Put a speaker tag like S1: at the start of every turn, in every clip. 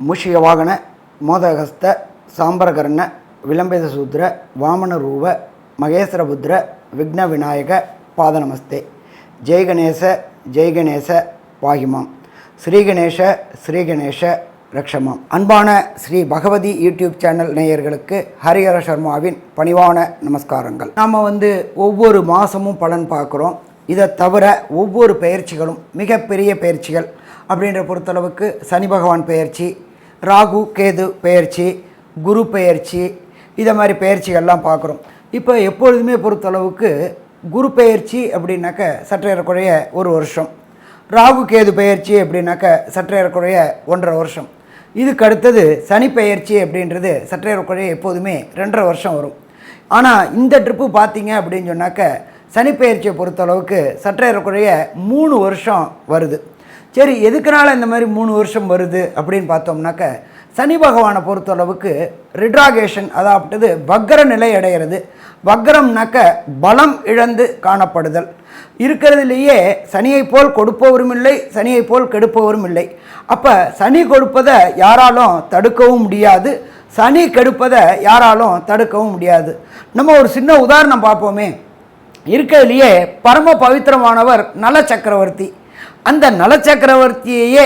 S1: ಮೂಷಿಕವಾಹನ ಮೋದಹಸ್ತ ಸಾಂಬರಕರ್ಣ ವಿಲಂಬಿತ ಸೂದ್ರ ವಾಮನ ರೂಪ ಮಹೇಶ್ವರಬುದ್ರ ವಿಘ್ನ ವಿನಾಯಕ ಪಾದ ನಮಸ್ತೆ. ஜெய் கணேச பாகிமாம். ஸ்ரீகணேஷ ரக்ஷமாம். அன்பான ஸ்ரீ பகவதி யூடியூப் சேனல் நேயர்களுக்கு ஹரிஹர சர்மாவின் பணிவான நமஸ்காரங்கள். நாம் ஒவ்வொரு மாதமும் பலன் பார்க்குறோம். இதை தவிர ஒவ்வொரு பயிற்சிகளும் மிகப்பெரிய பயிற்சிகள் அப்படின்ற பொறுத்தளவுக்கு சனி பகவான் பயிற்சி, ராகு கேது பயிற்சி, குரு பயிற்சி, இதை மாதிரி பயிற்சிகள்லாம் பார்க்குறோம். இப்போ எப்பொழுதுமே பொறுத்தளவுக்கு குரு பயிற்சி அப்படின்னாக்க சற்றேறக்குறைய ஒரு வருஷம், ராகு கேது பயிற்சி அப்படின்னாக்க சற்றேறக்குறைய 1.5 வருஷம், இதுக்கு அடுத்தது சனி பயிற்சி அப்படின்றது சற்றேறக்குறைய எப்போதுமே 2.5 வருஷம் வரும். ஆனால் இந்த ட்ரிப்பு பார்த்தீங்க அப்படின்னு சொன்னாக்க சனி பயிற்சியை பொறுத்தளவுக்கு சற்றேறக்குறைய 3 வருஷம் வருது. சரி, எதுக்குனால இந்த மாதிரி 3 வருஷம் வருது அப்படின்னு பார்த்தோம்னாக்க சனி பகவானை பொறுத்தளவுக்கு ரிட்ராகேஷன், அதாவது வக்ர நிலை அடைகிறது. வக்ரம்னாக்க பலம் இழந்து காணப்படுதல். இருக்கிறதுலேயே சனியை போல் கொடுப்பவரும் இல்லை, சனியை போல் கெடுப்பவரும் இல்லை. அப்போ சனி கொடுப்பதை யாராலும் தடுக்கவும் முடியாது, சனி கெடுப்பதை யாராலும் தடுக்கவும் முடியாது. நம்ம ஒரு சின்ன உதாரணம் பார்ப்போமே. இருக்கிறதுலையே பரம பவித்திரமானவர் நல சக்கரவர்த்தி. அந்த நல சக்கரவர்த்தியையே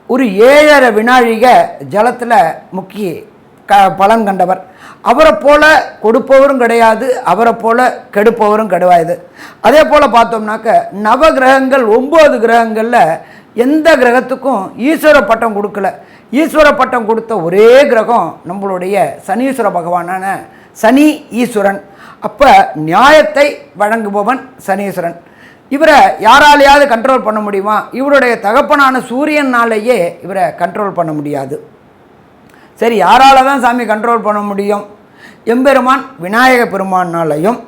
S1: ஒரு 7.5 வினாழிக ஜலத்தில் முக்கி பலன் கண்டவர். அவரை போல கொடுப்பவரும் கிடையாது, அவரை போல கெடுப்பவரும் கிடையாது. அதே போல் பார்த்தோம்னாக்க நவ கிரகங்கள் 9 கிரகங்களில் எந்த கிரகத்துக்கும் ஈஸ்வர பட்டம் கொடுக்கல. ஈஸ்வர பட்டம் கொடுத்த ஒரே கிரகம் நம்மளுடைய சனீஸ்வர பகவானான சனி ஈஸ்வரன். அப்போ நியாயத்தை வழங்குபவன் சனீஸ்வரன். இவரை யாராலையாவது கண்ட்ரோல் பண்ண முடியுமா? இவருடைய தகப்பனான சூரியனாலேயே இவரை கண்ட்ரோல் பண்ண முடியாது. சரி, யாரால தான் சாமி கண்ட்ரோல் பண்ண முடியும்? எம்பெருமான் விநாயக பெருமானாலையும்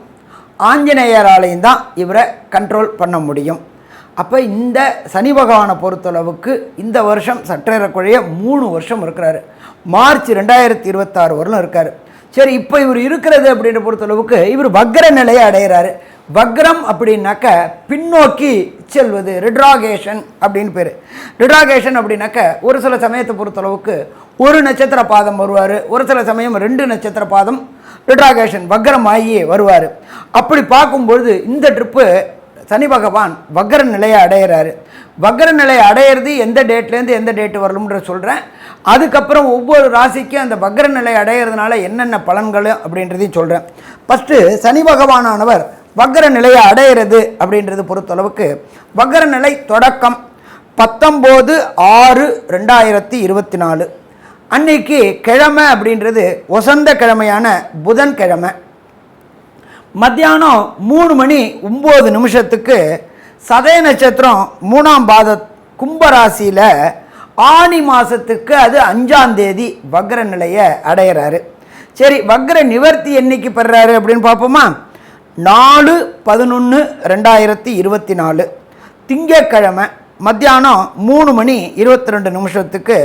S1: ஆஞ்சநேயராலையும் தான் இவரை கண்ட்ரோல் பண்ண முடியும். அப்போ இந்த சனி பகவானை பொறுத்தளவுக்கு இந்த வருஷம் சற்றேறக்குறைய 3 வருஷம் இருக்கிறாரு. மார்ச் 2026 வரலும் இருக்கார். சரி, இப்போ இவர் இருக்கிறது அப்படின்ற பொறுத்தளவுக்கு இவர் வக்ர நிலையை அடைகிறாரு. வக்ரம் அப்படின்னாக்க பின்னோக்கி செல்வது, ரிட்ராகேஷன் அப்படின்னு பேர். ரிட்ராகேஷன் அப்படின்னாக்க ஒரு சில சமயத்தை பொறுத்தளவுக்கு ஒரு நட்சத்திர பாதம் வருவார், ஒரு சில சமயம் 2 நட்சத்திர பாதம் ரிட்ராகேஷன் வக்ரம் ஆகி வருவார். அப்படி பார்க்கும்பொழுது இந்த ட்ரிப்பு சனி பகவான் வக்ர நிலையை அடைகிறாரு. வக்ர நிலையை அடையிறது எந்த டேட்லேருந்து எந்த டேட்டு வரலும்ன்ற சொல்கிறேன். அதுக்கப்புறம் ஒவ்வொரு ராசிக்கும் அந்த வக்ர நிலை அடையிறதுனால என்னென்ன பலன்கள் அப்படின்றதையும் சொல்கிறேன். ஃபஸ்ட்டு சனி பகவானானவர் வக்ர நிலையை அடையிறது அப்படின்றது பொறுத்தளவுக்கு வக்ர நிலை தொடக்கம் 19/6/2024 அன்னைக்கு கிழமை அப்படின்றது வசந்த கிழமையான புதன்கிழமை. மத்தியானம் 3:09 சதய நட்சத்திரம் 3ஆம் பாத கும்பராசியில் ஆனி மாதத்துக்கு அது 5ஆம் தேதி வக்ர நிலையை அடையிறாரு. சரி, வக்ர நிவர்த்தி என்னைக்கு பெறாரு அப்படின்னு பார்ப்போமா? 4/11/2024 திங்கட்கிழமை மத்தியானம் 3:22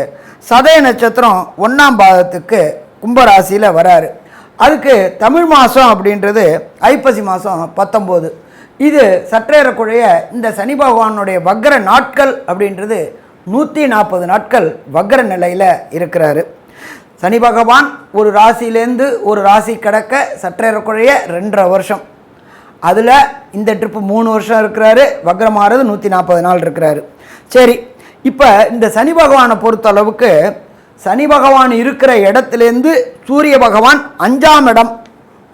S1: சதய நட்சத்திரம் 1ஆம் பாதத்துக்கு கும்பராசியில் வராரு. அதுக்கு தமிழ் மாதம் அப்படின்றது ஐப்பசி மாதம் 19. இது சற்றேறக்குறைய இந்த சனி பகவானுடைய வக்ர நாட்கள் அப்படின்றது 140 நாட்கள் வக்ர நிலையில் இருக்கிறாரு. சனி பகவான் ஒரு ராசியிலேருந்து ஒரு ராசி கடக்க சற்றேறக்குறைய 2.5 வருஷம். அதில் இந்த ட்ரிப்பு 3 வருஷம் இருக்கிறாரு. வக்ரமாகிறது 140 நாள் இருக்கிறாரு. சரி, இப்போ இந்த சனி பகவானை பொறுத்த அளவுக்கு சனி பகவான் இருக்கிற இடத்துலேருந்து சூரிய பகவான் 5ஆம் இடம்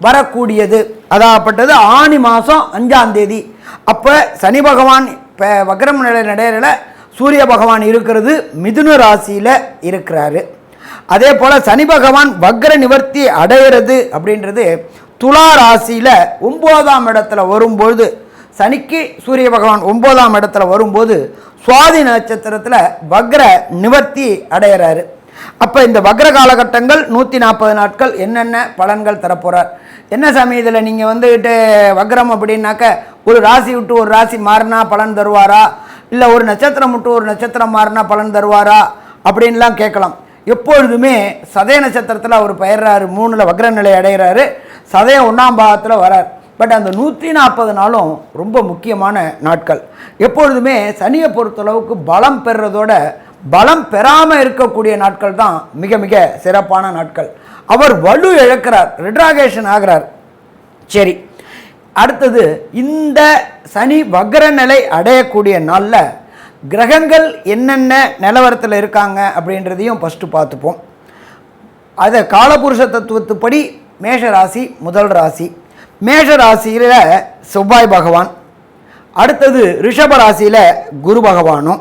S1: வரக்கூடியது. அதாகப்பட்டது ஆனி மாதம் 5ஆம் தேதி. அப்போ சனி பகவான் இப்போ வக்ரம் நிலை நடையில சூரிய பகவான் இருக்கிறது மிதுன ராசியில் இருக்கிறாரு. அதே போல் சனி பகவான் வக்ர நிவர்த்தி அடைகிறது அப்படின்றது துலா ராசியில் 9ஆம் இடத்துல வரும்பொழுது, சனிக்கு சூரிய பகவான் 9ஆம் இடத்துல வரும்போது சுவாதி நட்சத்திரத்தில் வக்ர நிவர்த்தி அடைகிறாரு. அப்போ இந்த வக்ர காலகட்டங்கள் 140 நாட்கள் என்னென்ன பலன்கள் தரப்போகிறார்? என்ன சாமி இதில் நீங்கள் வக்ரம் அப்படின்னாக்க ஒரு ராசி விட்டு ஒரு ராசி மாறினா பலன் தருவாரா, இல்லை ஒரு நட்சத்திரம் விட்டு ஒரு நட்சத்திரம் மாறினா பலன் தருவாரா அப்படின்லாம் கேட்கலாம். எப்பொழுதுமே சதய நட்சத்திரத்தில் அவர் பயிர்றாரு, 3ல் வக்ர நிலை அடைகிறாரு, சதய 1ஆம் பாகத்தில் வரார். பட் அந்த 140 நாளும் ரொம்ப முக்கியமான நாட்கள். எப்பொழுதுமே சனியை பொறுத்தளவுக்கு பலம் பெறுறதோட பலம் பெறாமல் இருக்கக்கூடிய நாட்கள் தான் மிக மிக சிறப்பான நாட்கள். அவர் வலு இழக்கிறார், ரிட்ராகேஷன் ஆகிறார். சரி, அடுத்தது இந்த சனி வக்ர நிலை அடையக்கூடிய நாளில் கிரகங்கள் என்னென்ன நிலவரத்தில் இருக்காங்க அப்படின்றதையும் ஃபஸ்ட்டு பார்த்துப்போம். அதை காலபுருஷ தத்துவத்துப்படி மேஷ ராசி முதல் ராசி. மேஷ ராசியில் செவ்வாய் பகவான், அடுத்தது ரிஷப ராசியில் குரு பகவானும்,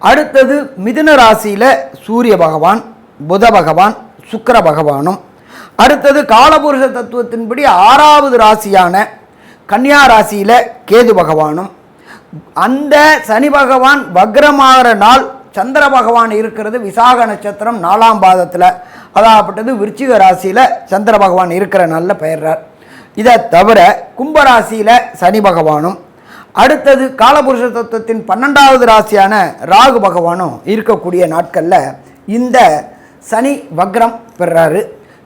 S1: அடுத்தது மிதுன ராசியில் சூரிய பகவான், புத பகவான், சுக்கிர பகவானும், அடுத்தது காலபுருஷ தத்துவத்தின்படி 6வது ராசியான கன்னியா ராசியில் கேது பகவானும். அந்த சனி பகவான் வக்ரமாகிற நாள் சந்திர பகவான் இருக்கிறது விசாக நட்சத்திரம் 4ஆம் பாதத்தில், அதாகப்பட்டது விருச்சிக ராசியில் சந்திர பகவான் இருக்கிற நாளில் பெயர்றார். இதை தவிர கும்பராசியில் சனி பகவானும், அடுத்தது காலபுருஷ தத்துவத்தின் 12வது ராசியான ராகு பகவானும் இருக்கக்கூடிய நாட்களில் இந்த சனி வக்ரம் பெறாரு.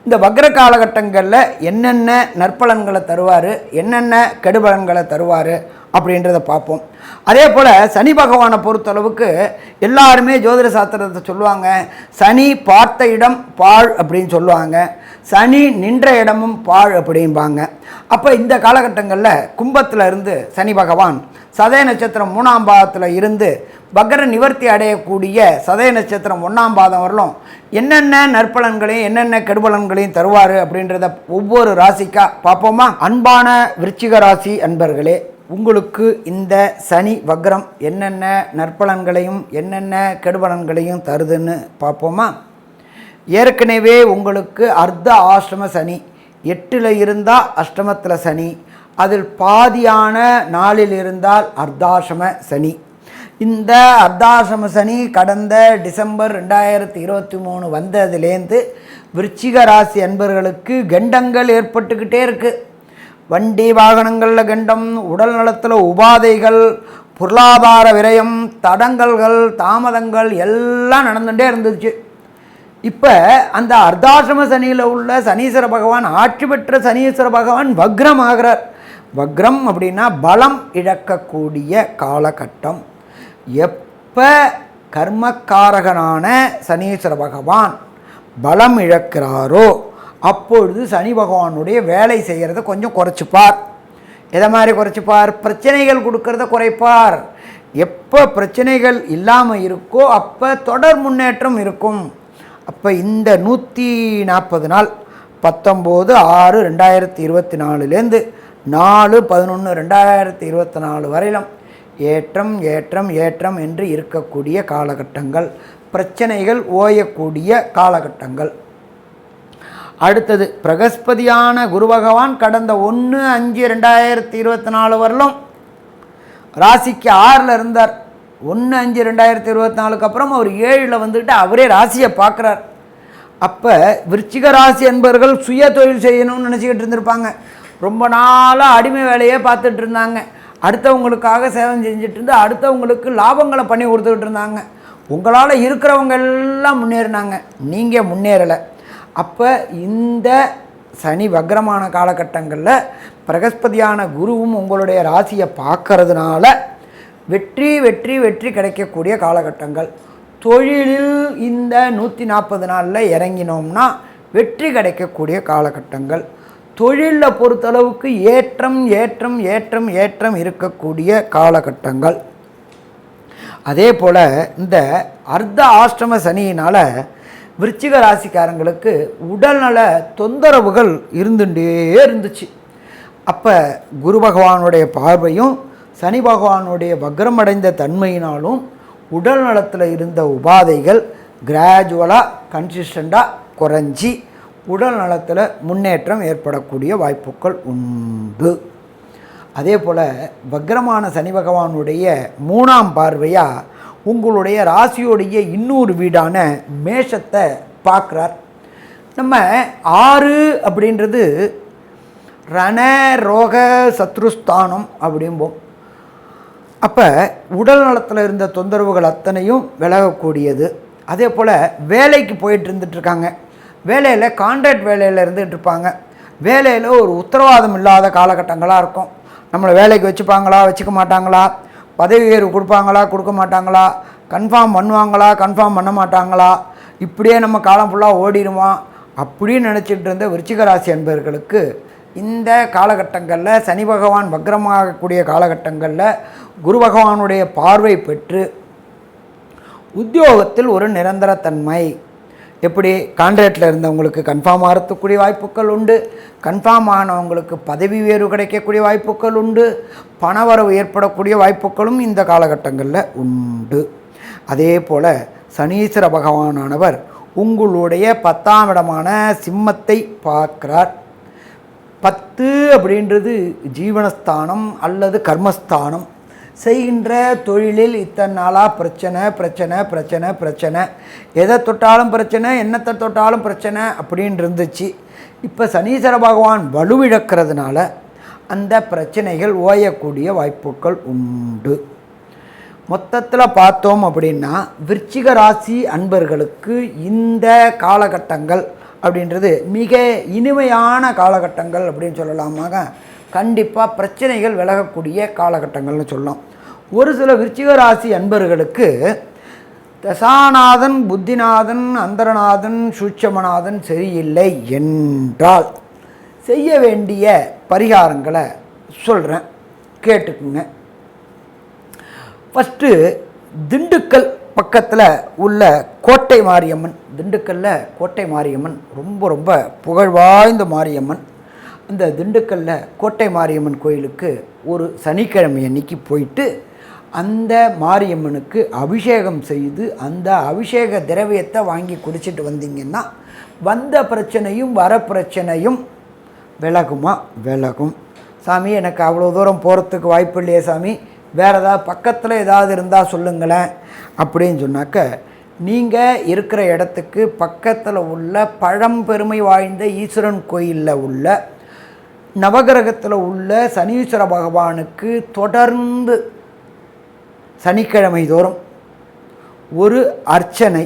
S1: இந்த வக்ர காலகட்டங்களில் என்னென்ன நற்பலன்களை தருவார், என்னென்ன கெடுபலன்களை தருவார் அப்படின்றத பார்ப்போம். அதே போல் சனி பகவானை பொறுத்தளவுக்கு எல்லாருமே ஜோதிட சாஸ்திரத்தை சொல்லுவாங்க, சனி பார்த்த இடம் பாழ் அப்படின்னு சொல்லுவாங்க, சனி நின்ற இடமும் பாழ் அப்படிம்பாங்க. அப்போ இந்த காலகட்டங்களில் கும்பத்தில் இருந்து சனி பகவான் சதய நட்சத்திரம் 3ஆம் பாதத்தில் இருந்து வக்ர நிவர்த்தி அடையக்கூடிய சதய நட்சத்திரம் 1ஆம் பாதம் வரலும் என்னென்ன நற்பலன்களையும் என்னென்ன கெடுபலன்களையும் தருவார் அப்படின்றத ஒவ்வொரு ராசிக்கா பார்ப்போமா? அன்பான விருச்சிக ராசி அன்பர்களே, உங்களுக்கு இந்த சனி வக்ரம் என்னென்ன நற்பலன்களையும் என்னென்ன கெடுபலன்களையும் தருதுன்னு பார்ப்போமா? ஏற்கனவே உங்களுக்கு அர்த்த ஆஷ்டம சனி 8ல் இருந்தால் அஷ்டமத்தில் சனி, அதில் பாதியான நாளில் இருந்தால் அர்த்தாசிரம சனி. இந்த அர்த்தாசிரம சனி கடந்த டிசம்பர் 2023 வந்ததுலேருந்து விருச்சிக ராசி அன்பர்களுக்கு கண்டங்கள் ஏற்பட்டுக்கிட்டே இருக்குது. வண்டி வாகனங்களில் கண்டம், உடல் நலத்தில் உபாதைகள், பொருளாதார விரயம், தடங்கல்கள், தாமதங்கள் எல்லாம் நடந்துகிட்டே இருந்துச்சு. இப்போ அந்த அர்த்தாசிரம சனியில் உள்ள சனீஸ்வர பகவான், ஆட்சி பெற்ற சனீஸ்வர பகவான் வக்ரம் ஆகிறார். வக்ரம் அப்படின்னா பலம் இழக்கக்கூடிய காலகட்டம். எப்போ கர்மக்காரகனான சனீஸ்வர பகவான் பலம் இழக்கிறாரோ அப்பொழுது சனி பகவானுடைய வேலை செய்கிறத கொஞ்சம் குறைச்சிப்பார். எதை மாதிரி குறைச்சிப்பார்? பிரச்சனைகள் கொடுக்கறத குறைப்பார். எப்போ பிரச்சனைகள் இல்லாமல் இருக்கோ அப்போ தொடர் முன்னேற்றம் இருக்கும். அப்போ இந்த 140 நாள் 19/6/2024 4/11/2024 வரையிலும் ஏற்றம் ஏற்றம் ஏற்றம் என்று இருக்கக்கூடிய காலகட்டங்கள், பிரச்சனைகள் ஓயக்கூடிய காலகட்டங்கள். அடுத்தது பிரகஸ்பதியான குரு பகவான் கடந்த 1/5/2024 வரலும் ராசிக்கு 6ல் இருந்தார். 1/5/2024 அப்புறம் அவர் 7ல் வந்துக்கிட்டு அவரே ராசியை பார்க்குறார். அப்போ விருச்சிக ராசி என்பவர்கள் சுய தொழில் செய்யணும்னு நினச்சிக்கிட்டு இருந்திருப்பாங்க. ரொம்ப நாளாக அடிமை வேலையே பார்த்துட்டு இருந்தாங்க. அடுத்தவங்களுக்காக சேவை செஞ்சுட்டு இருந்து அடுத்தவங்களுக்கு லாபங்களை பண்ணி கொடுத்துக்கிட்டு இருந்தாங்க. உங்களால் இருக்கிறவங்க எல்லாம் முன்னேறினாங்க, நீங்கள் முன்னேறலை. அப்போ இந்த சனி வக்ரமான காலகட்டங்களில் பிரகஸ்பதியான குருவும் உங்களுடைய ராசியை பார்க்கறதுனால வெற்றி வெற்றி வெற்றி கிடைக்கக்கூடிய காலகட்டங்கள். தொழிலில் இந்த 140 நாளில் இறங்கினோம்னா வெற்றி கிடைக்கக்கூடிய காலகட்டங்கள். தொழிலில் பொறுத்தளவுக்கு ஏற்றம் ஏற்றம் ஏற்றம் ஏற்றம் இருக்கக்கூடிய காலகட்டங்கள். அதே போல் இந்த அர்த்த ஆஷ்டம சனியினால் விருச்சிக ராசிக்காரங்களுக்கு உடல்நல தொந்தரவுகள் இருந்துகிட்டே இருந்துச்சு. அப்போ குரு பகவானுடைய பார்வையும் சனி பகவானுடைய வக்ரமடைந்த தன்மையினாலும் உடல் நலத்தில் இருந்த உபாதைகள் கிராஜுவலாக கன்சிஸ்டண்ட்டாக குறைஞ்சி உடல் நலத்தில் முன்னேற்றம் ஏற்படக்கூடிய வாய்ப்புகள் உண்டு. அதே போல் வக்ரமான சனி பகவானுடைய 3ஆம் பார்வையாக உங்களுடைய ராசியோடைய இன்னொரு வீடான மேஷத்தை பார்க்குறார். நம்ம 6 அப்படின்றது ரண ரோக சத்ருஸ்தானம் அப்படிம்போம். அப்போ உடல் நலத்தில் இருந்த தொந்தரவுகள் அத்தனையும் விலகக்கூடியது. அதே போல் வேலைக்கு போயிட்டு இருந்துகிட்ருக்காங்க, வேலையில் கான்ட்ராக்ட் வேலையில் இருந்துகிட்டு இருப்பாங்க, வேலையில் ஒரு உத்தரவாதம் இல்லாத காலகட்டங்களாக இருக்கும். நம்மளை வேலைக்கு வச்சுப்பாங்களா வச்சுக்க மாட்டாங்களா, பதவி உயர்வு கொடுப்பாங்களா கொடுக்க மாட்டாங்களா, கன்ஃபார்ம் பண்ணுவாங்களா கன்ஃபார்ம் பண்ண மாட்டாங்களா, இப்படியே நம்ம காலம் ஃபுல்லாக ஓடிடுமா அப்படின்னு நினச்சிட்டு இருந்த விருச்சிக ராசி அன்பர்களுக்கு இந்த காலகட்டங்களில் சனி பகவான் வக்ரமாகக்கூடிய காலகட்டங்களில் குரு பகவானுடைய பார்வை பெற்று உத்தியோகத்தில் ஒரு நிரந்தரத்தன்மை, எப்படி கான்ட்ராக்டில் இருந்தவங்களுக்கு கன்ஃபார்ம் ஆகிறதுக்கூடிய வாய்ப்புகள் உண்டு, கன்ஃபார்ம் ஆனவங்களுக்கு பதவி உயர்வு கிடைக்கக்கூடிய வாய்ப்புகள் உண்டு, பணவரவு ஏற்படக்கூடிய வாய்ப்புகளும் இந்த காலகட்டங்களில் உண்டு. அதே போல் சனீஸ்வர பகவானானவர் உங்களுடைய 10ஆம் இடமான சிம்மத்தை பார்க்கிறார். 10 அப்படின்றது ஜீவனஸ்தானம் அல்லது கர்மஸ்தானம். செய்கின்ற தொழிலில் இத்தனை நாளாக பிரச்சனை பிரச்சனை பிரச்சனை பிரச்சனை, எதை தொட்டாலும் பிரச்சனை, என்னத்தை தொட்டாலும் பிரச்சனை அப்படின்னு இருந்துச்சு. இப்போ சனீஸ்வர பகவான் வலுவிழக்கிறதுனால அந்த பிரச்சனைகள் ஓயக்கூடிய வாய்ப்புகள் உண்டு. மொத்தத்தில் பார்த்தோம் அப்படின்னா விருச்சிக ராசி அன்பர்களுக்கு இந்த காலகட்டங்கள் அப்படின்றது மிக இனிமையான காலகட்டங்கள் அப்படின்னு சொல்லலாமாக. கண்டிப்பாக பிரச்சனைகள் விலகக்கூடிய காலகட்டங்கள்னு சொல்லலாம். ஒரு சில விருச்சிக ராசி அன்பர்களுக்கு தசாநாதன், புத்திநாதன், அந்தரநாதன், சூட்சமநாதன் சரியில்லை என்றால் செய்ய வேண்டிய பரிகாரங்களை சொல்கிறேன், கேட்டுக்குங்க. ஃபஸ்ட்டு திண்டுக்கல் பக்கத்தில் உள்ள கோட்டை மாரியம்மன், திண்டுக்கல்லில் கோட்டை மாரியம்மன் ரொம்ப ரொம்ப புகழ்வாய்ந்த மாரியம்மன். அந்த திண்டுக்கல்லில் கோட்டை மாரியம்மன் கோயிலுக்கு ஒரு சனிக்கிழமை அன்னைக்கு போயிட்டு அந்த மாரியம்மனுக்கு அபிஷேகம் செய்து அந்த அபிஷேக திரவியத்தை வாங்கி குடிச்சிட்டு வந்தீங்கன்னா வந்த பிரச்சனையும் வர பிரச்சனையும் விலகுமா? விலகும். சாமி எனக்கு அவ்வளோ தூரம் போகிறதுக்கு வாய்ப்பு இல்லையே சாமி, வேறு ஏதாவது பக்கத்தில் ஏதாவது இருந்தால் சொல்லுங்களேன் அப்படின்னு சொன்னாக்க, நீங்கள் இருக்கிற இடத்துக்கு பக்கத்தில் உள்ள பழம்பெருமை வாய்ந்த ஈஸ்வரன் கோயிலில் உள்ள நவகிரகத்தில் உள்ள சனீஸ்வர பகவானுக்கு தொடர்ந்து சனிக்கிழமை தோறும் ஒரு அர்ச்சனை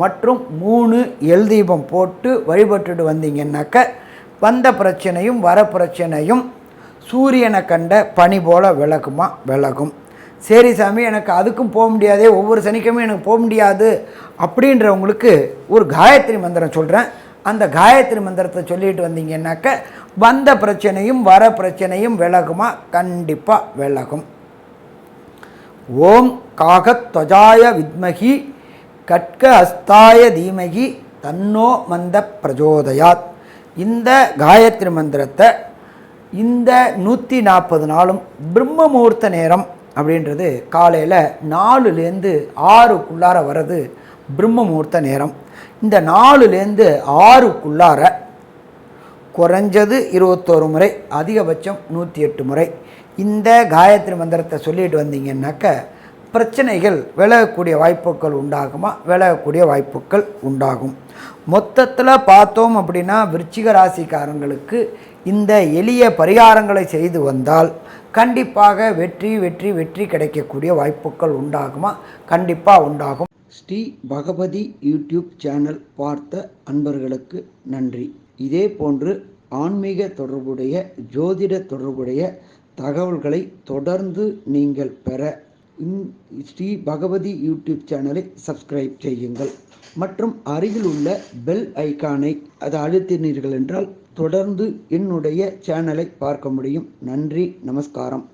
S1: மற்றும் 3 எல் தீபம் போட்டு வழிபட்டுட்டு வந்தீங்கன்னாக்க வந்த பிரச்சனையும் வர பிரச்சனையும் சூரியனை கண்ட பனி போல் விலகுமா? விலகும். சரி சாமி எனக்கு அதுக்கும் போக முடியாதே, ஒவ்வொரு சனிக்கிழமையும் எனக்கு போக முடியாது அப்படின்றவங்களுக்கு ஒரு காயத்ரி மந்திரம் சொல்கிறேன். அந்த காயத்ரி மந்திரத்தை சொல்லிட்டு வந்தீங்கன்னாக்க வந்த பிரச்சனையும் வர பிரச்சனையும் விலகுமா? கண்டிப்பாக விலகும். ஓம் காகத்வஜாய வித்மகி கட்க ஹஸ்தாய தீமகி தன்னோ மந்த பிரஜோதயாத். இந்த காயத்ரி மந்திரத்தை இந்த 140 நாளும் பிரம்ம முகூர்த்த நேரம் அப்படின்றது காலையில் 4லேருந்து 6க்குள்ளார வர்றது பிரம்ம முகூர்த்த நேரம். இந்த 4லேருந்து 6க்குள்ளார குறைஞ்சது 21 முறை, அதிகபட்சம் 108 முறை இந்த காயத்ரி மந்திரத்தை சொல்லிட்டு வந்தீங்கன்னாக்க பிரச்சனைகள் விலகக்கூடிய வாய்ப்புகள் உண்டாகுமா? விலகக்கூடிய வாய்ப்புகள் உண்டாகும். மொத்தத்தில் பார்த்தோம் அப்படின்னா விருச்சிக ராசிக்காரங்களுக்கு இந்த எளிய பரிகாரங்களை செய்து வந்தால் கண்டிப்பாக வெற்றி வெற்றி வெற்றி கிடைக்கக்கூடிய வாய்ப்புகள் உண்டாகுமா? கண்டிப்பாக உண்டாகும். ஸ்ரீ பகவதி யூடியூப் சேனல் பார்த்த அன்பர்களுக்கு நன்றி. இதே போன்று ஆன்மீக தொடர்புடைய ஜோதிட தொடர்புடைய தகவல்களை தொடர்ந்து நீங்கள் பெற ஸ்ரீ பகவதி யூடியூப் சேனலை சப்ஸ்கிரைப் செய்யுங்கள் மற்றும் அருகில் உள்ள பெல் ஐக்கானை அதை அழுத்தினீர்கள் என்றால் தொடர்ந்து என்னுடைய சேனலை பார்க்க முடியும். நன்றி, நமஸ்காரம்.